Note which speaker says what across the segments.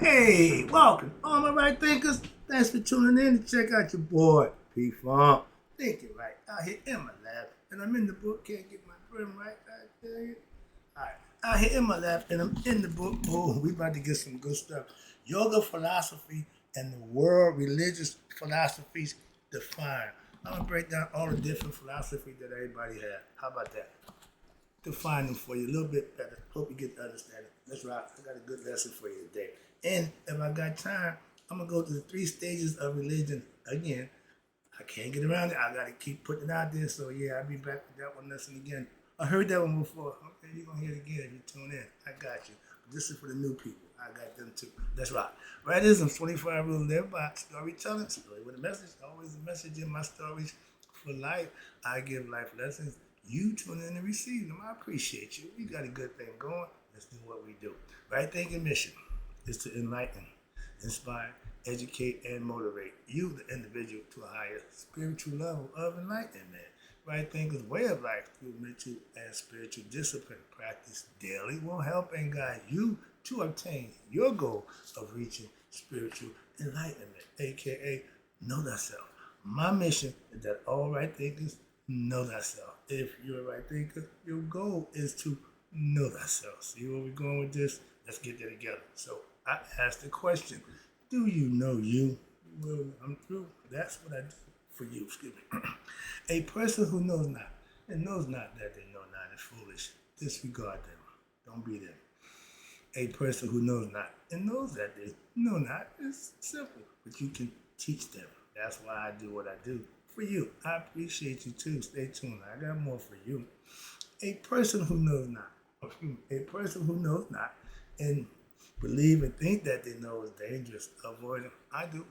Speaker 1: Hey, welcome, all my right thinkers. Thanks for tuning in to check out your boy, P Funk. Thinking right out here in my lab, and I'm in the book. Can't get my brim right. I tell you. All right, out here in my lab, and I'm in the book. Oh, we about to get some good stuff. Yoga philosophy and the world religious philosophies defined. I'm gonna break down all the different philosophies that everybody has. How about that? Define them for you a little bit better. Hope you get to understand it. That's right. I got a good lesson for you today. And if I got time, I'm gonna go to the 3 stages of religion again. I can't get around it. I gotta keep putting it out there. So yeah, I'll be back with that one lesson again. I heard that one before. Okay, you're gonna hear it again if you tune in. I got you. This is for the new people. I got them too. That's right. Rightism, 25 rules live by. Storytelling, story with a message. Always a message in my stories for life. I give life lessons. You tune in and receive them. I appreciate you. We got a good thing going. Let's do what we do. Right thinking mission is to enlighten, inspire, educate, and motivate you, the individual, to a higher spiritual level of enlightenment. Right thinking's way of life through mental and spiritual discipline practice daily will help and guide you to obtain your goal of reaching spiritual enlightenment, aka know thyself. My mission is that all right thinkers know thyself. If you're a right thinker, your goal is to know thyself. See where we're going with this? Let's get there together. So I asked the question, do you know you? Well, I'm through. That's what I do for you. Excuse me. A person who knows not and knows not that they know not is foolish. Disregard them. Don't be them. A person who knows not and knows that they know not is simple, but you can teach them. That's why I do what I do for you. I appreciate you too. Stay tuned. I got more for you. A person who knows not, a person who knows not and believe and think that they know is dangerous, avoid them. I do.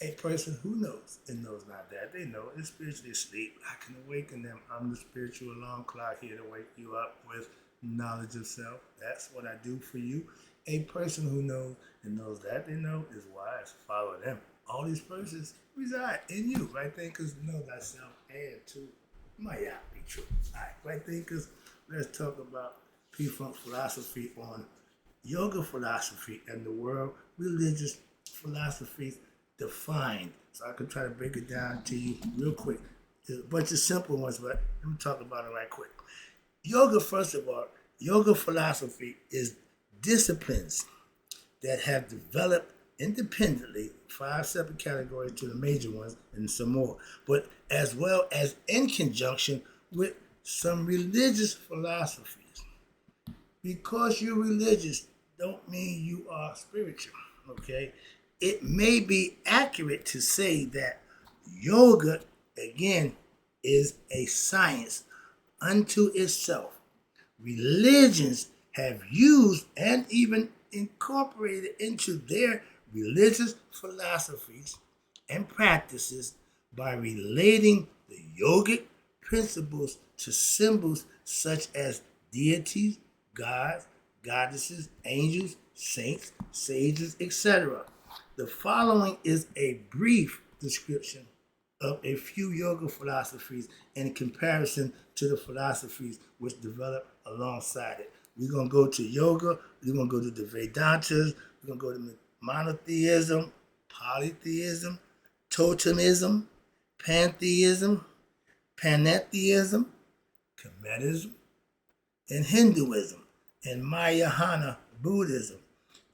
Speaker 1: A person who knows and knows not that they know is spiritually asleep. I can awaken them. I'm the spiritual alarm clock here to wake you up with knowledge of self. That's what I do for you. A person who knows and knows that they know is wise. Follow them. All these persons reside in you. Right thinkers know thyself and to might not be true. All right, right thinkers, let's talk about P-Funk philosophy on yoga philosophy and the world religious philosophies defined. So I can try to break it down to you real quick. There's a bunch of simple ones, but let me talk about it right quick. Yoga, first of all, yoga philosophy is disciplines that have developed independently, 5 separate categories to the major ones and some more, but as well as in conjunction with some religious philosophies. Because you're religious don't mean you are spiritual, okay? It may be accurate to say that yoga, again, is a science unto itself. Religions have used and even incorporated into their religious philosophies and practices by relating the yogic principles to symbols such as deities, gods, goddesses, angels, saints, sages, etc. The following is a brief description of a few yoga philosophies in comparison to the philosophies which develop alongside it. We're going to go to yoga, we're going to go to the Vedantas, we're going to go to monotheism, polytheism, totemism, pantheism, panentheism, Kemetism, and Hinduism, and Mahayana Buddhism.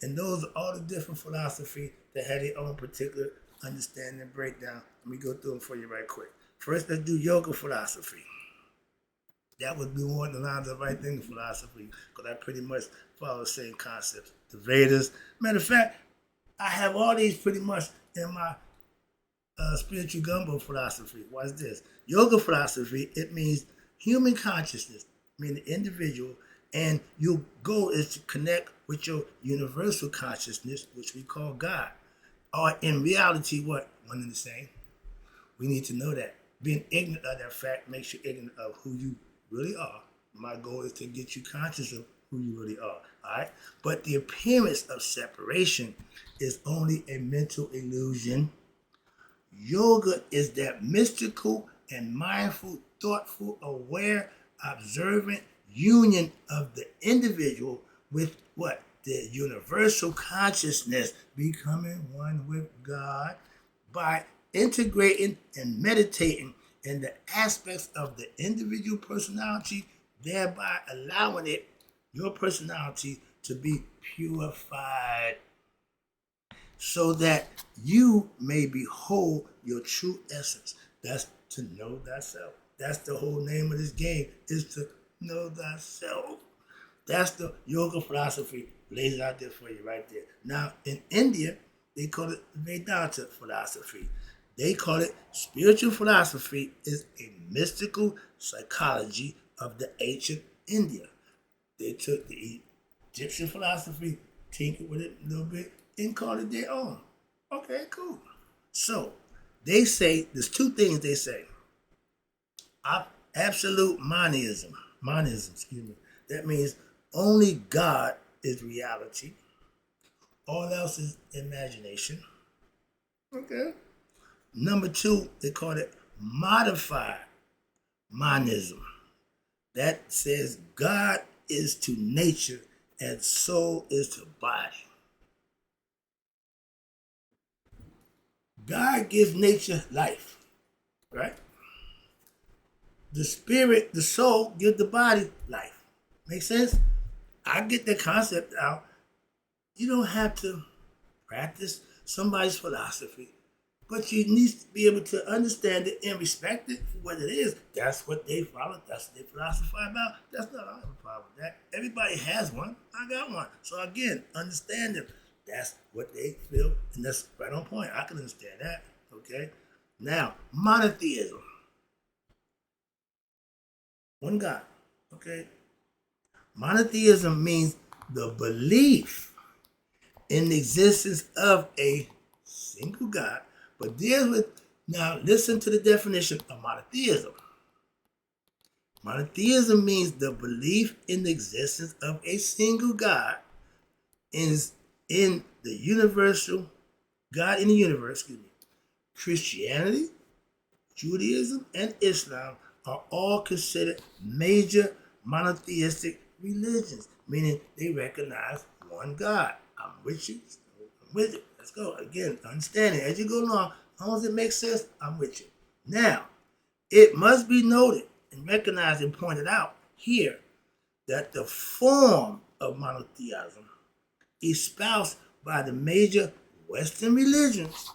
Speaker 1: And those are all the different philosophies that have their own particular understanding and breakdown. Let me go through them for you right quick. First, let's do yoga philosophy. That would be more in the lines of right thinking philosophy, because I pretty much follow the same concepts. The Vedas. Matter of fact, I have all these pretty much in my spiritual gumbo philosophy. What's this? Yoga philosophy, it means human consciousness, meaning individual, and your goal is to connect with your universal consciousness, which we call God. Or in reality, what? One and the same. We need to know that. Being ignorant of that fact makes you ignorant of who you really are. My goal is to get you conscious of who you really are. All right? But the appearance of separation is only a mental illusion. Yoga is that mystical and mindful, thoughtful, aware, observant union of the individual with what? the universal consciousness, becoming one with God by integrating and meditating in the aspects of the individual personality, thereby allowing your personality, to be purified so that you may behold your true essence. That's to know thyself. That's the whole name of this game, is to know thyself. That's the yoga philosophy lays it out there for you right there. Now, in India, they call it Vedanta philosophy. They call it spiritual philosophy is a mystical psychology of the ancient India. They took the Egyptian philosophy, tinkered with it a little bit, and called it their own. Okay, cool. So, they say, there's two things they say. Absolute monism. Monism, excuse me. That means only God is reality. All else is imagination. Okay. Number two, they call it modified monism. That says God is to nature and soul is to body. God gives nature life, right? The spirit, the soul, give the body life. Make sense? I get the concept out. You don't have to practice somebody's philosophy, but you need to be able to understand it and respect it for what it is. That's what they follow. That's what they philosophize about. That's not, I don't have a problem with that. Everybody has one. I got one. So again, understand them. That's what they feel, and that's right on point. I can understand that. Okay? Now, monotheism. One God. Okay? Monotheism means the belief in the existence of a single God, but deals with, now listen to the definition of monotheism. Monotheism means the belief in the existence of a single God is in the universal, God in the universe, excuse me. Christianity, Judaism, and Islam are all considered major monotheistic religions, meaning they recognize one God. I'm with you. I'm with it. Let's go. Again, understand it. As you go along, as long as it makes sense, I'm with you. Now, it must be noted and recognized and pointed out here that the form of monotheism espoused by the major Western religions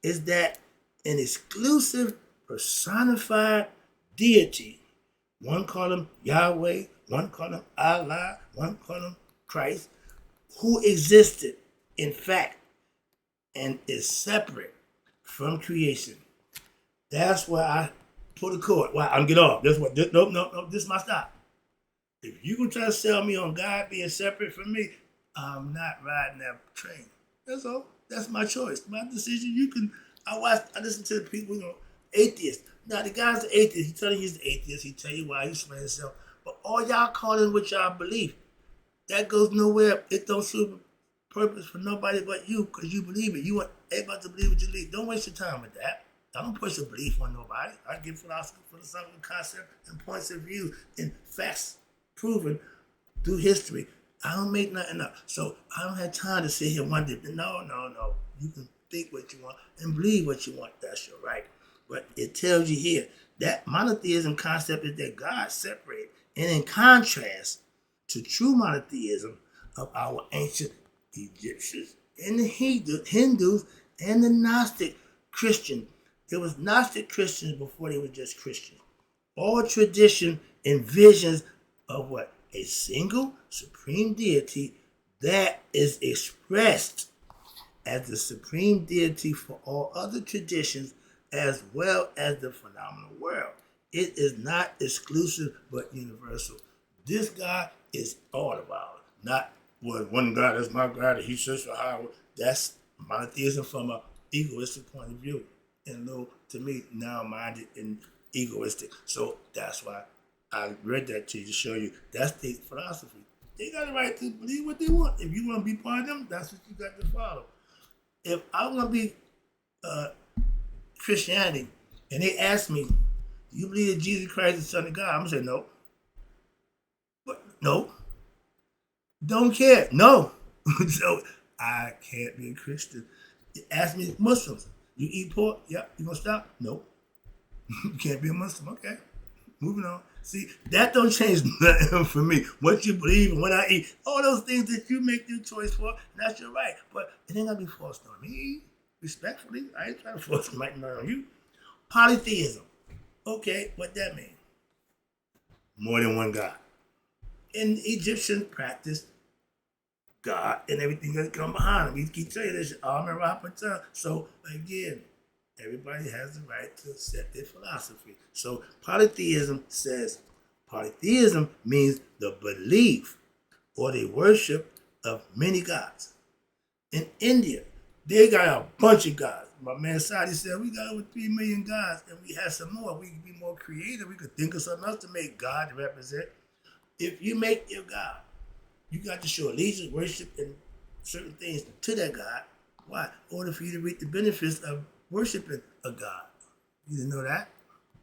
Speaker 1: is that an exclusive personified deity, one call him Yahweh, one call him Allah, one call him Christ, who existed in fact and is separate from creation. That's why I pull the cord. Why I'm get off. This is my stop. If you can try to sell me on God being separate from me, I'm not riding that train. That's all. That's my choice, my decision. I listen to the people, atheists. Now the guy's an atheist. He tell you he's an atheist. He tell you why he explains himself. But all y'all calling what y'all believe, that goes nowhere. It don't serve a purpose for nobody but you, because you believe it. You want everybody to believe what you believe. Don't waste your time with that. I don't push a belief on nobody. I give philosophical concept and points of view and facts proven through history. I don't make nothing up. So I don't have time to sit here and wonder. No. You can think what you want and believe what you want. That's your right. But it tells you here that monotheism concept is that God separated. And in contrast to true monotheism of our ancient Egyptians and the Hindus and the Gnostic Christians. There was Gnostic Christians before they were just Christians. All tradition and visions of what? A single supreme deity that is expressed as the supreme deity for all other traditions as well as the phenomenal world. It is not exclusive but universal. This God is all of ours. Not one God is my God and he says for how. That's monotheism from an egoistic point of view. And low, to me, narrow-minded and egoistic. So that's why I read that to you to show you that's the philosophy. They got the right to believe what they want. If you want to be part of them, that's what you got to follow. If I want to be Christianity and they ask me, do you believe that Jesus Christ is the Son of God? I'm going to say no. But no. Don't care. No. So I can't be a Christian. Ask me Muslims. You eat pork? Yep. You gonna stop? Nope. You can't be a Muslim. Okay. Moving on. See, that don't change nothing for me. What you believe and what I eat, all those things that you make your choice for, that's your right. But it ain't gonna be forced on me. Respectfully, I ain't trying to force it on you. Polytheism. Okay, what that mean? More than one God. In Egyptian practice, God and everything that come behind him. We keep saying this, so again, everybody has the right to set their philosophy. So polytheism means the belief or the worship of many gods. In India, they got a bunch of gods. My man Sadi said, we got over 3 million gods and we have some more. We can be more creative. We could think of something else to make God represent. If you make your God, you got to show allegiance, worship, and certain things to that God. Why? In order for you to reap the benefits of worshiping a God. You didn't know that?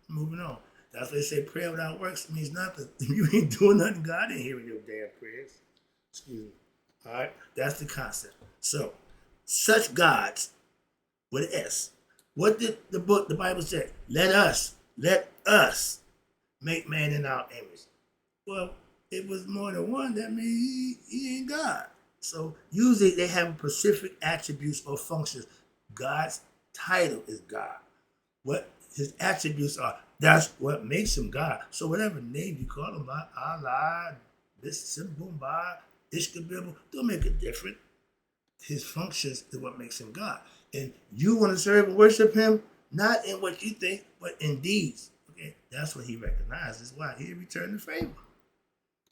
Speaker 1: Moving on. That's why they say prayer without works means nothing. If you ain't doing nothing, God ain't hearing your damn prayers. Excuse me. All right? That's the concept. So, such gods with an S. What did the Bible say? Let us make man in our image. Well, it was more than one. That means he ain't God. So usually they have specific attributes or functions. God's title is God. What his attributes are, that's what makes him God. So whatever name you call him by, Allah, this Simbumba, Ishkabibu, don't make a difference. His functions is what makes him God. And you want to serve and worship him, not in what you think, but in deeds. Okay, that's what he recognizes. Why? He returned the favor.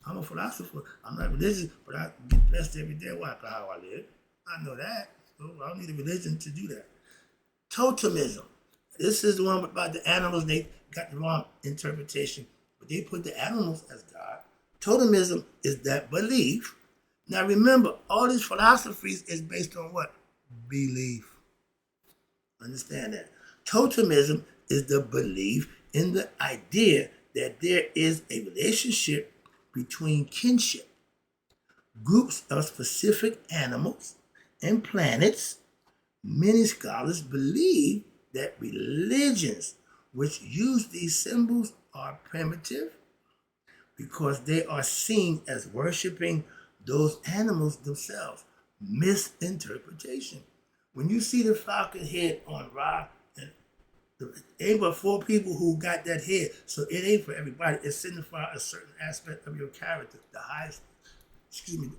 Speaker 1: I'm a philosopher. I'm not religious, but I get blessed every day. Why? Because how I live. I know that. So I don't need a religion to do that. Totemism. This is the one about the animals. They got the wrong interpretation, but they put the animals as God. Totemism is that belief. Now remember, all these philosophies is based on what? Belief. Understand that. Totemism is the belief in the idea that there is a relationship between kinship, groups of specific animals and planets. Many scholars believe that religions which use these symbols are primitive because they are seen as worshiping those animals themselves. Misinterpretation. When you see the falcon head on Ra, it ain't but 4 people who got that head, so it ain't for everybody. It signifies a certain aspect of your character, the highest,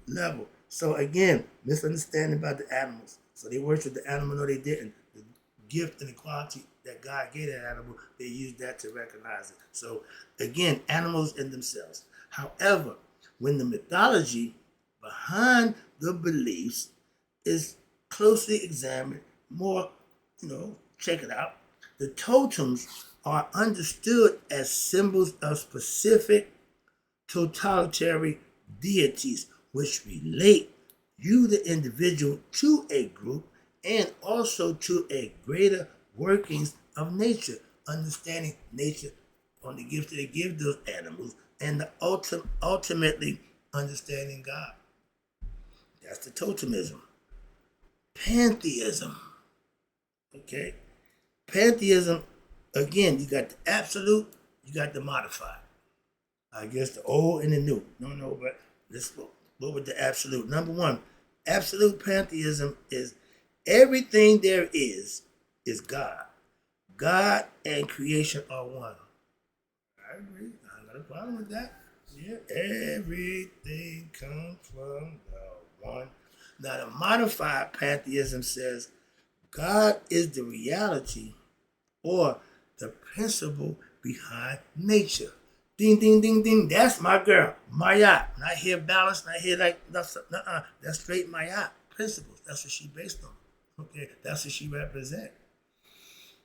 Speaker 1: level. So again, misunderstanding about the animals. So they worship the animal, no they didn't. The gift and the quality that God gave that animal, they used that to recognize it. So again, animals in themselves. However, when the mythology behind the beliefs is closely examined, more, check it out. The totems are understood as symbols of specific totalitarian deities which relate you, the individual, to a group and also to a greater workings of nature, understanding nature on the gifts that they give those animals, and the ultimately understanding God. That's the totemism. Pantheism. Okay? Pantheism, again, you got the absolute, you got the modified. I guess the old and the new. No, but let's go with the absolute. Number 1, absolute pantheism is everything there is God. God and creation are one. I agree. I got a problem with that. Yeah, everything comes from the one. Now, the modified pantheism says God is the reality or the principle behind nature. Ding, ding, ding, ding. That's my girl. Maya. Not here balanced, not here like, that's straight Maya. Principles. That's what she based on. Okay, that's what she represents.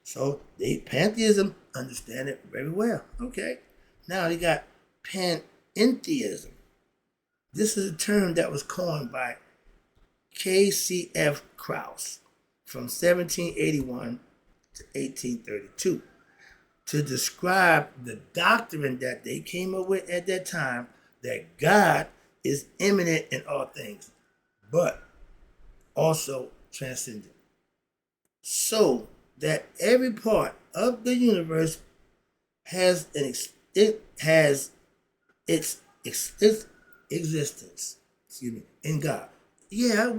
Speaker 1: So pantheism understand it very well. Okay. Now they got panentheism. This is a term that was coined by K.C.F. Krauss from 1781 to 1832 to describe the doctrine that they came up with at that time, that God is immanent in all things. but also transcendent. So that every part of the universe has it has its existence. Excuse me, in God. Yeah,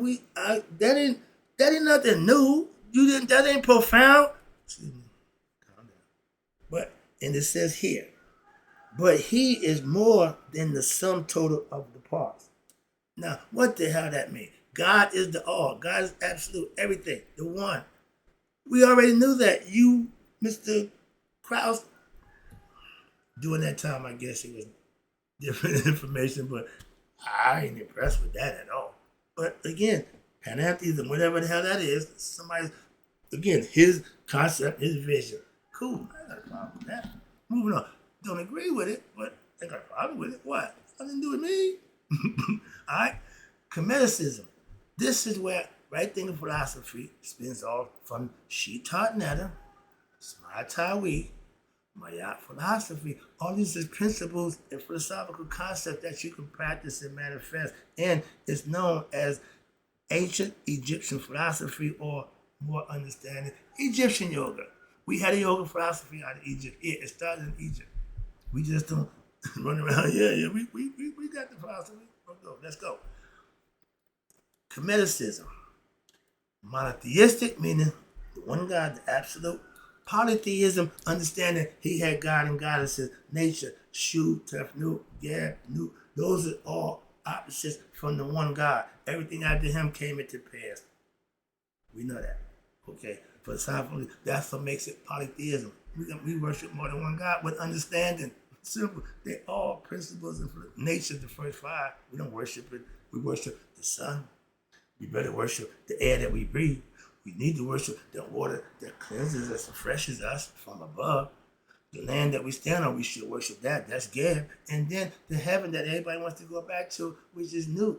Speaker 1: that ain't nothing new. You didn't that ain't profound. Excuse me, calm down. But and it says here, but he is more than the sum total of the parts. Now, what the hell that mean? God is the all. God is absolute everything. The one. We already knew that. You, Mr. Krause, during that time, I guess it was different information, but I ain't impressed with that at all. But again, pantheism, whatever the hell that is, somebody's, again, his concept, his vision. Cool. I got a problem with that. Moving on. Don't agree with it, but I got a problem with it. What? Nothing to do with me. All right? Comedicism. This is where right thinking philosophy spins off from Shitat Netta, Smatawi, Maya philosophy. All these are principles and philosophical concepts that you can practice and manifest. And it's known as ancient Egyptian philosophy, or more understanding, Egyptian yoga. We had a yoga philosophy out of Egypt. Yeah, it started in Egypt. We just don't run around. Yeah, we got the philosophy. Let's go. Comedicism. Monotheistic, meaning the one God, the absolute. Polytheism, understanding he had God and goddesses, nature, Shu, Tefnu, Gab, Nu. Those are all opposites from the one God. Everything after him came into pass. We know that. Okay. Philosophically, that's what makes it polytheism. We worship more than one God with understanding. Simple. They're all principles of nature, the first five. We don't worship it. We worship the sun. We better worship the air that we breathe. We need to worship the water that cleanses us and freshens us from above. The land that we stand on, we should worship that. That's Gab. And then the heaven that everybody wants to go back to, which is new.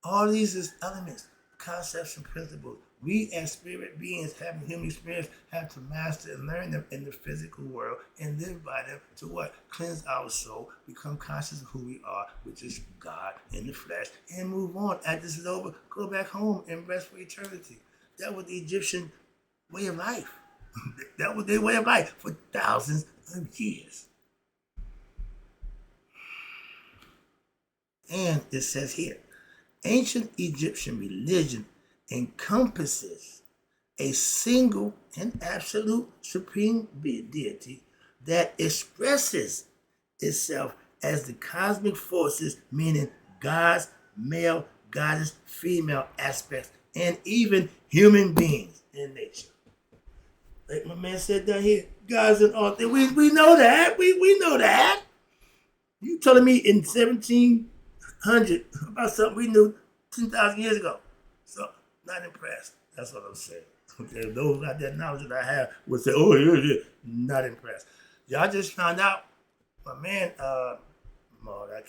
Speaker 1: All these is elements, concepts, and principles. We as spirit beings having human experience have to master and learn them in the physical world and live by them to what? Cleanse our soul, become conscious of who we are, which is God in the flesh, and move on. As this is over, go back home and rest for eternity. That was the Egyptian way of life. That was their way of life for thousands of years. And it says here, ancient Egyptian religion encompasses a single and absolute supreme deity that expresses itself as the cosmic forces, meaning God's male, goddess, female aspects, and even human beings in nature. Like my man said down here, God's in all things. We know that. We know that. You telling me in 1700 about something we knew 10,000 years ago. So, not impressed. That's what I'm saying. Okay, those got that knowledge that I have would say, oh, yeah, not impressed. Y'all just found out my man, I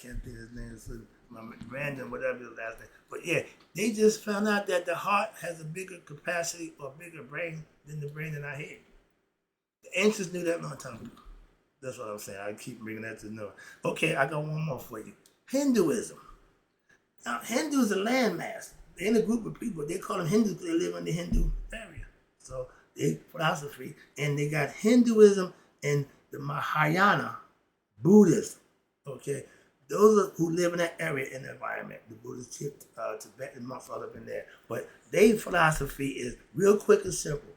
Speaker 1: can't think of his name, so my Brandon, whatever his last name. But yeah, they just found out that the heart has a bigger capacity or bigger brain than the brain in our head. The ancients knew that a long time ago. That's what I'm saying. I keep bringing that to know. Okay, I got one more for you. Hinduism. Now, Hindus are landmass. They're in a group of people. They call them Hindus because they live in the Hindu area. So they philosophy, and they got Hinduism and the Mahayana Buddhism. Okay, those are who live in that area in the environment. The Buddhists, Tibetan monks all up in there. But their philosophy is real quick and simple: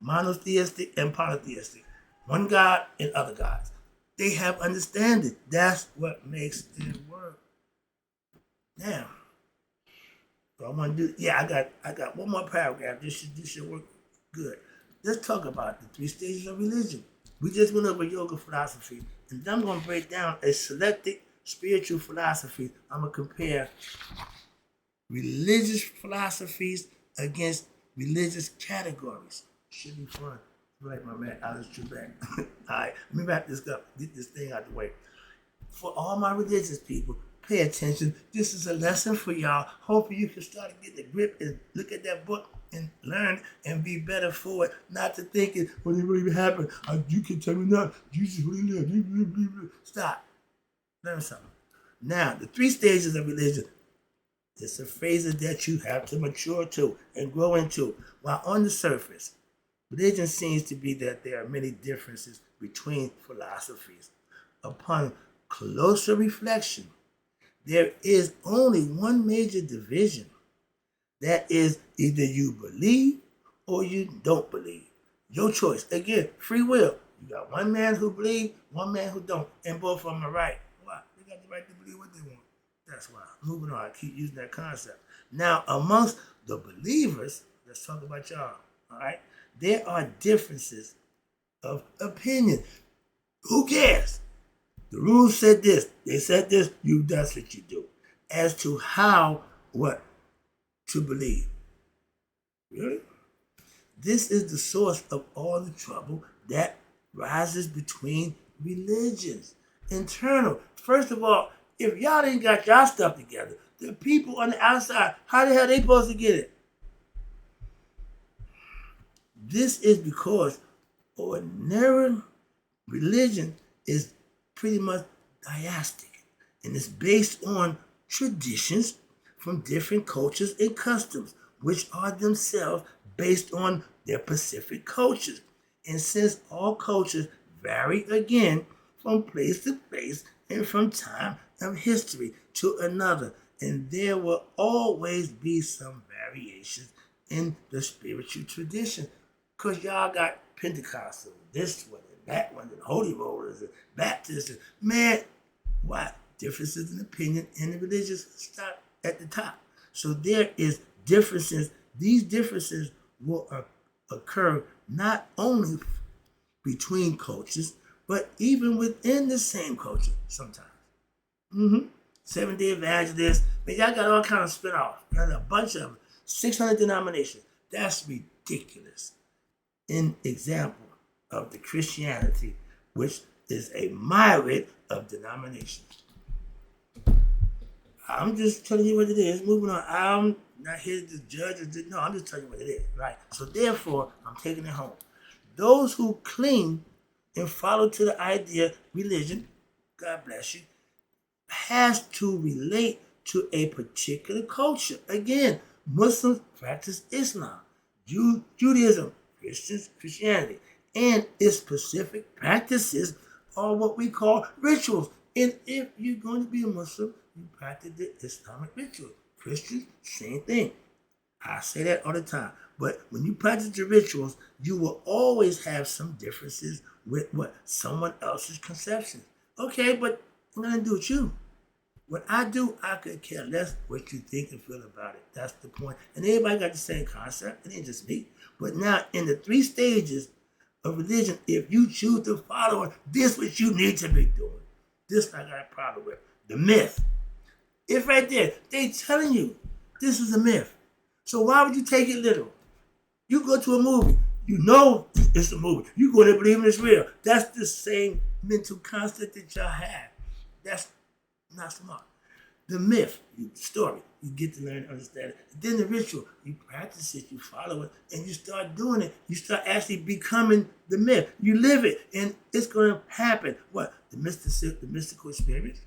Speaker 1: monotheistic and polytheistic. One God and other gods. They have understanding. That's what makes it work. Now, what I want to do, I got one more paragraph. This should work good. Let's talk about the three stages of religion. We just went over yoga philosophy, and then I'm going to break down a selected spiritual philosophy. I'm going to compare religious philosophies against religious categories. Should be fun. Right, my man, Alice Trebek. All right, let me wrap this up, get this thing out the way. For all my religious people, pay attention. This is a lesson for y'all. Hopefully you can start to get the grip and look at that book and learn and be better for it. Not to think it, what really happened. You can tell me now, Jesus really lived. Stop. Learn something. Now, the three stages of religion It's a phase that you have to mature to and grow into. While on the surface, religion seems to be that there are many differences between philosophies. Upon closer reflection, there is only one major division. That is either you believe or you don't believe. Your choice. Again, free will. You got one man who believes, one man who don't, and both of them are right. Why? They got the right to believe what they want. That's why. Moving on, I keep using that concept. Now, amongst the believers, let's talk about y'all, all right? There are differences of opinion. Who cares? The rules said this. They said this. That's what you do. As to how, what to believe. Really? This is the source of all the trouble that rises between religions. Internal. First of all, if y'all ain't got y'all stuff together, the people on the outside, how the hell they supposed to get it? This is because ordinary religion is pretty much diastic, and it's based on traditions from different cultures and customs, which are themselves based on their specific cultures. And since all cultures vary again from place to place and from time of history to another, and there will always be some variations in the spiritual tradition. Because y'all got Pentecostal, this one and that one, and Holy Rollers and Baptists. And man, why? Differences in opinion in the religious stop at the top. So there is differences. These differences will occur not only between cultures, but even within the same culture sometimes. Seventh-day Evangelists. Man, y'all got all kinds of spin-offs. There's a bunch of them. 600 denominations. That's ridiculous. An example of the Christianity, which is a myriad of denominations. I'm just telling you what it is. Moving on. I'm not here to judge or no, I'm just telling you what it is, right? So therefore, I'm taking it home. Those who cling and follow to the idea religion, God bless you, has to relate to a particular culture. Again, Muslims practice Islam, Judaism, Christianity, and its specific practices are what we call rituals. And if you're going to be a Muslim, you practice the Islamic ritual. Christians, same thing. I say that all the time. But when you practice the rituals, you will always have some differences with what someone else's conceptions. Okay, but what nothing to do with you. What I do, I could care less what you think and feel about it. That's the point. And everybody got the same concept. It ain't just me. But now, in the 3 stages of religion, if you choose to follow it, this is what you need to be doing. This I got a problem with. The myth. It's right there. They telling you this is a myth. So why would you take it literal? You go to a movie. You know it's a movie. You go to believe it's real. That's the same mental concept that y'all have. That's not smart. The myth, the story, you get to learn and understand it. Then the ritual, you practice it, you follow it, and you start doing it. You start actually becoming the myth. You live it, and it's going to happen. What? The mystical experience.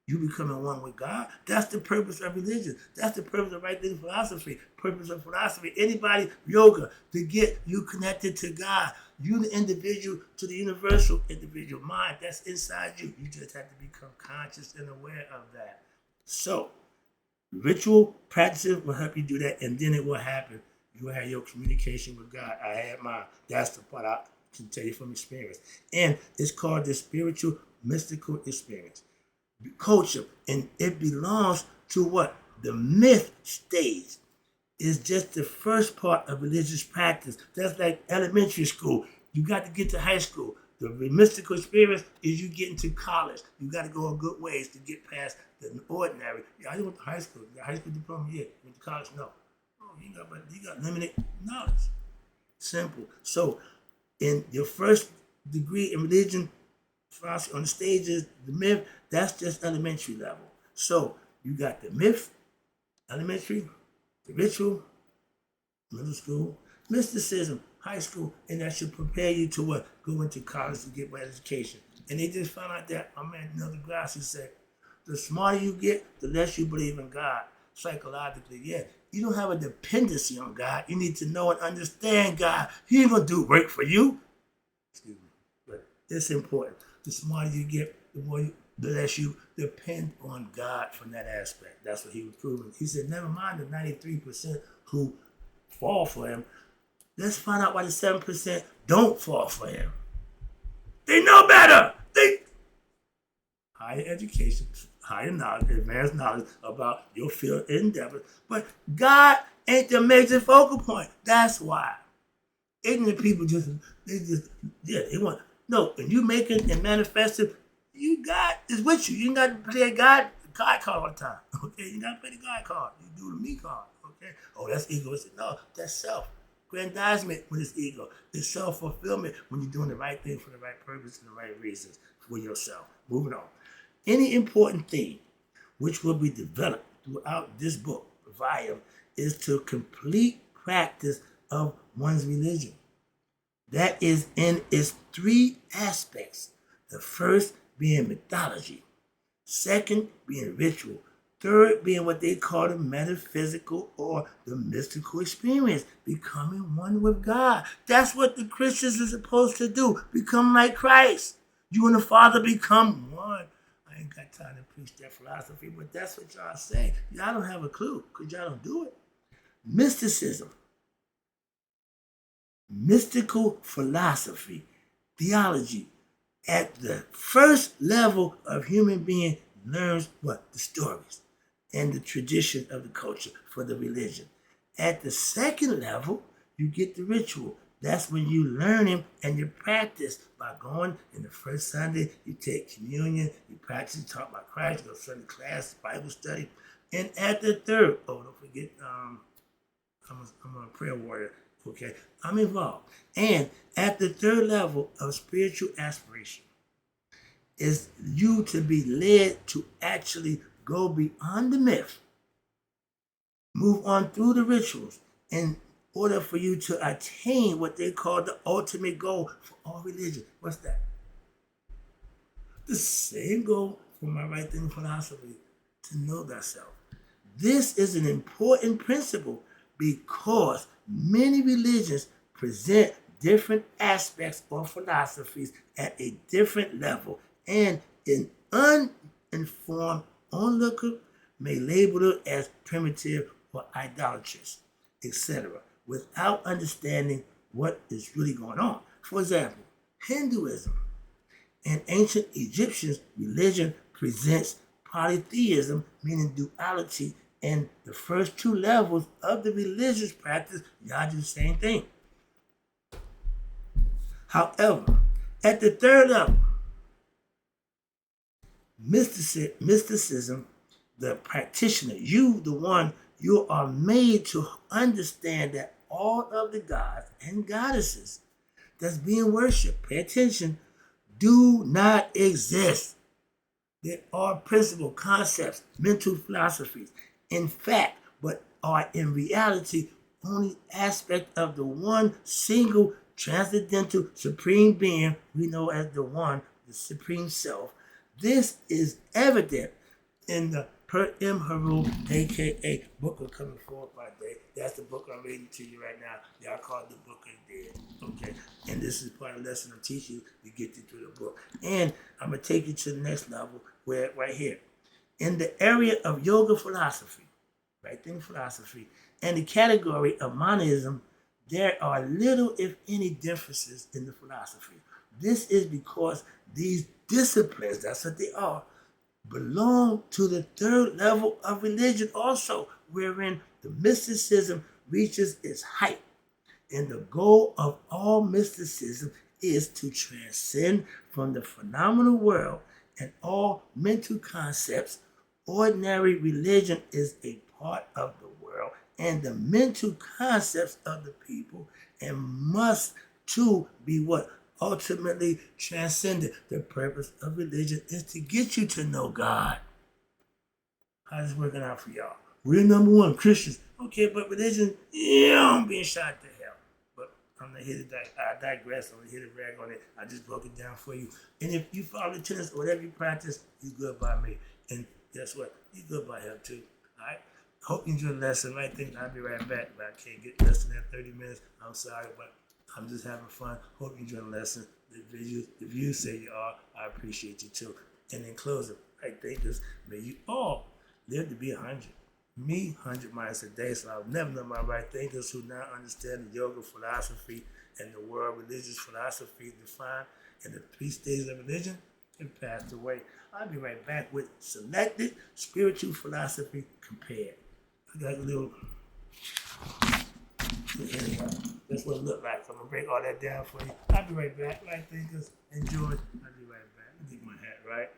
Speaker 1: You becoming one with God. That's the purpose of religion. That's the purpose of right thinking philosophy. Purpose of philosophy. Anybody, yoga, to get you connected to God. You the individual to the universal individual mind that's inside you. You just have to become conscious and aware of that. So, ritual practices will help you do that, and then it will happen. You will have your communication with God. I had mine. That's the part I can tell you from experience. And it's called the spiritual mystical experience. Culture, and it belongs to what? The myth stage is just the first part of religious practice. That's like elementary school. You got to get to high school. The mystical experience is you get into college. You got to go a good ways to get past the ordinary. Yeah, I went to high school. You got high school diploma? Yeah. Went to college? No. Oh, you got limited knowledge. Simple. So, in your first degree in religion, on the stages, the myth, that's just elementary level. So you got the myth, elementary, the ritual, middle school, mysticism, high school, and that should prepare you to what? Go into college to get more education. And they just found out that, my man Neil deGrasse said, the smarter you get, the less you believe in God. psychologically, yeah. You don't have a dependency on God. You need to know and understand God. He ain't gonna do work for you. Excuse me. But it's important. The smarter you get, the less you depend on God from that aspect. That's what he was proving. He said, never mind the 93% who fall for him. Let's find out why the 7% don't fall for him. They know better. They higher education, higher knowledge, advanced knowledge about your field endeavor. But God ain't the major focal point. That's why. Ignorant people they want, no, when you make it and manifest it, God is with you. You ain't got to play God card all the time. Okay, you got to play the God card. You do the me card. Okay, oh, that's egoistic. No, that's self. Grandizement when it's ego. It's self-fulfillment when you're doing the right thing for the right purpose and the right reasons for yourself. Moving on. Any important thing which will be developed throughout this book, volume, is to complete practice of one's religion. That is in its three aspects. The first being mythology, second being ritual, third being what they call the metaphysical or the mystical experience, becoming one with God. That's what the Christians are supposed to do, become like Christ. You and the Father become one. I ain't got time to preach that philosophy, but that's what y'all say. Y'all don't have a clue because y'all don't do it. Mysticism, mystical philosophy, theology, at the first level of human being learns what? The stories and the tradition of the culture for the religion. At the second level, you get the ritual. That's when you learn him and you practice by going in the first Sunday, you take communion, you practice, you talk about Christ, you go to Sunday class, Bible study. And at the third, oh, don't forget, I'm a prayer warrior, okay? I'm involved. And at the third level of spiritual aspiration is you to be led to actually go beyond the myth, move on through the rituals, in order for you to attain what they call the ultimate goal for all religion. What's that? The same goal for my right thinking philosophy, to know thyself. This is an important principle because many religions present different aspects or philosophies at a different level, and an uninformed onlooker may label it as primitive or idolatrous, etc., without understanding what is really going on. For example, Hinduism and ancient Egyptians' religion presents polytheism, meaning duality, and the first two levels of the religious practice, y'all do the same thing. However, at the third level, mysticism, the practitioner, you are made to understand that all of the gods and goddesses that's being worshipped, pay attention, do not exist. There are principles, concepts, mental philosophies, in fact, but are in reality only aspect of the one single transcendental supreme being we know as the one, the supreme self. This is evident in the Per Imheru, aka Book of Coming Forth by Day. That's the book I'm reading to you right now. Y'all call it the Book of the Dead. Okay? And this is part of the lesson I'm teaching you to get you through the book. And I'm going to take you to the next level, where right here. In the area of yoga philosophy, right thinking philosophy, and the category of monism, there are little, if any, differences in the philosophy. This is because these disciplines, that's what they are, belong to the third level of religion also, wherein the mysticism reaches its height. And the goal of all mysticism is to transcend from the phenomenal world and all mental concepts. Ordinary religion is a part of the world and the mental concepts of the people, and must too be what? Ultimately transcended. The purpose of religion is to get you to know God. How's this working out for y'all? We're number one, Christians. Okay, but religion, I'm being shot to hell. But I'm not here to digress. I'm not here to brag on it. I just broke it down for you. And if you follow the tenets or whatever you practice, you're good by me. And guess what? You're good by him too. All right? Hope you enjoyed the lesson. I think I'll be right back, but I can't get less than that 30 minutes. I'm sorry, but I'm just having fun. Hope you enjoyed the lesson. If you say you are, I appreciate you too. And in closing, I think this, may you all live to be 100. Me, 100 miles a day, so I've never known my right thinkers who now understand the yoga philosophy and the world religious philosophy defined in the 3 stages of religion and passed away. I'll be right back with selected spiritual philosophy compared. I got a little, anyhow, that's what it looked like. So I'm gonna break all that down for you. I'll be right back. Right thinkers, enjoy. I'll be right back. Let me get my hat right.